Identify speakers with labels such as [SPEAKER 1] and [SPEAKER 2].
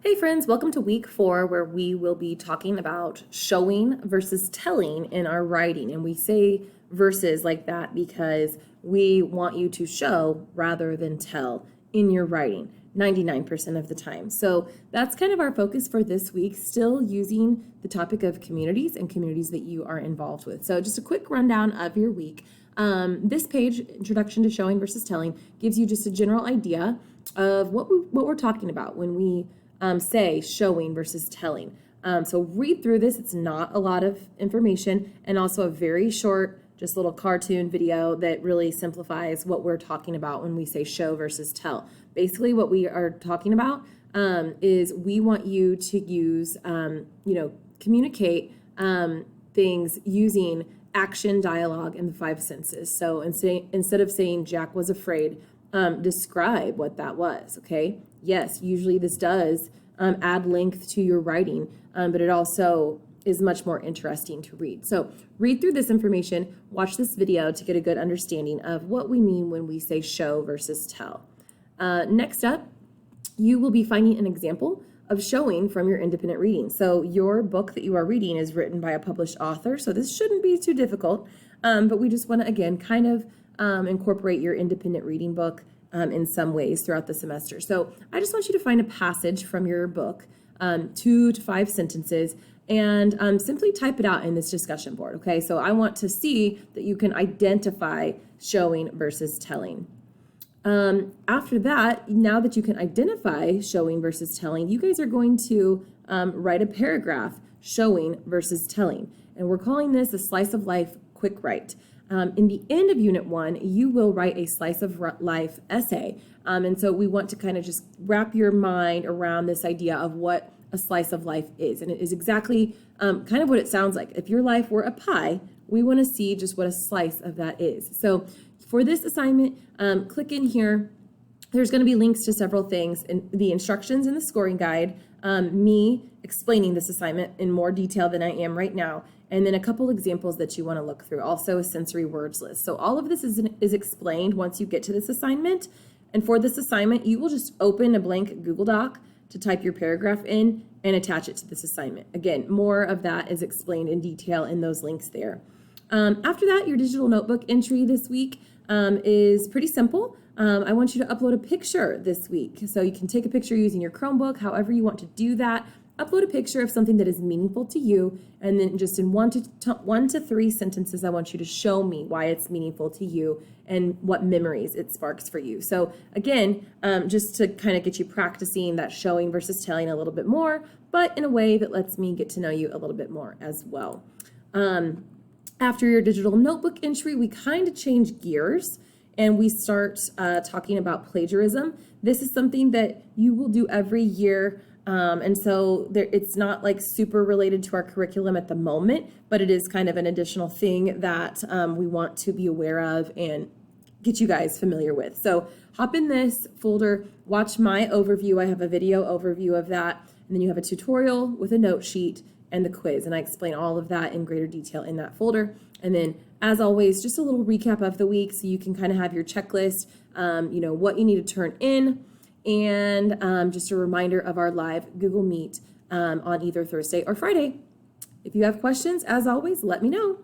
[SPEAKER 1] Hey friends, welcome to week 4 where we will be talking about showing versus telling in our writing. And we say versus like that because we want you to show rather than tell in your writing 99% of the time. So that's kind of our focus for this week, still using the topic of communities and communities that you are involved with. So just a quick rundown of your week. This page, Introduction to Showing versus Telling, gives you just a general idea of what we're talking about when we say showing versus telling. So read through this. It's not a lot of information, and also a very short, just little cartoon video that really simplifies what we're talking about when we say show versus tell. Basically, what we are talking about is we want you to use, communicate things using action, dialogue, and the 5 senses. So instead of saying Jack was afraid, describe what that was, okay? Yes, usually this does add length to your writing, but it also is much more interesting to read. So read through this information, watch this video to get a good understanding of what we mean when we say show versus tell. Next up, you will be finding an example of showing from your independent reading. So your book that you are reading is written by a published author, so this shouldn't be too difficult, but we just want to, again, kind of incorporate your independent reading book in some ways throughout the semester. So I just want you to find a passage from your book, 2 to 5 sentences, and simply type it out in this discussion board, okay? So I want to see that you can identify showing versus telling. After that, now that you can identify showing versus telling, you guys are going to write a paragraph showing versus telling. And we're calling this a slice of life quick write. In the end of Unit 1, you will write a slice of life essay. And so we want to kind of just wrap your mind around this idea of what a slice of life is. And it is exactly kind of what it sounds like. If your life were a pie, we want to see just what a slice of that is. So for this assignment, click in here. There's going to be links to several things in the instructions in the scoring guide, me explaining this assignment in more detail than I am right now, and then a couple examples that you want to look through, also a sensory words list. So all of this is explained once you get to this assignment. And for this assignment, you will just open a blank Google Doc to type your paragraph in and attach it to this assignment. Again, more of that is explained in detail in those links there. After that, your digital notebook entry this week is pretty simple. I want you to upload a picture this week. So you can take a picture using your Chromebook, however you want to do that. Upload a picture of something that is meaningful to you, and then just in 1 to 3 sentences, I want you to show me why it's meaningful to you and what memories it sparks for you. So again, just to kind of get you practicing that showing versus telling a little bit more, but in a way that lets me get to know you a little bit more as well. After your digital notebook entry, we kind of change gears and we start talking about plagiarism. This is something that you will do every year. And so it's not like super related to our curriculum at the moment, but it is kind of an additional thing that we want to be aware of and get you guys familiar with. So hop in this folder, watch my overview. I have a video overview of that. And then you have a tutorial with a note sheet and the quiz. And I explain all of that in greater detail in that folder. And then as always, just a little recap of the week so you can kind of have your checklist, what you need to turn in. And just a reminder of our live Google Meet on either Thursday or Friday. If you have questions, as always, let me know.